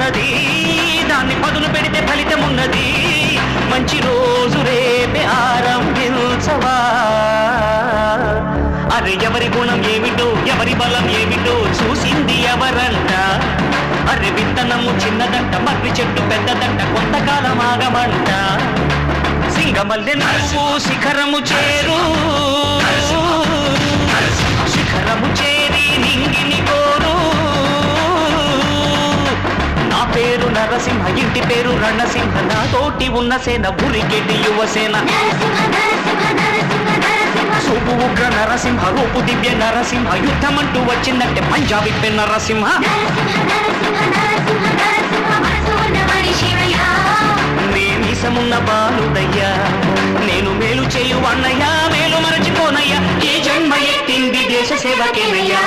ఉన్నది, దాన్ని పదును పెడితే ఫలితం ఉన్నది. మంచి రోజు రేపే ఆరంభించవా. అరే ఎవరి గుణం ఏమిటో, ఎవరి బలం ఏమిటో చూసింది ఎవరంట. అరే విత్తనము చిన్నదంట, మర్రి చెట్టు పెద్దదంట, కొంతకాలం ఆగమంట. సింగమల్లె నువ్వు శిఖరము చేరు, శిఖరము చేరి నింగిని కోరు. నా పేరు నరసింహ, ఇంటి పేరు రణసింహ, నా తోటి ఉన్న సేన బురికెటి యువసేన. సూపు ఉగ్ర నరసింహ, రూపు దివ్య నరసింహ, యుద్ధమంటూ వచ్చిందంటే పంజాబీ పెన్ నరసింహ. నేనీసమున్న బాలుడయ్యా, నేను మేలు చేయు అన్నయ్యా, మేలు మరచిపోనయ్యా, ఈ జన్మ ఎత్తింది దేశ సేవకేనయ్యా.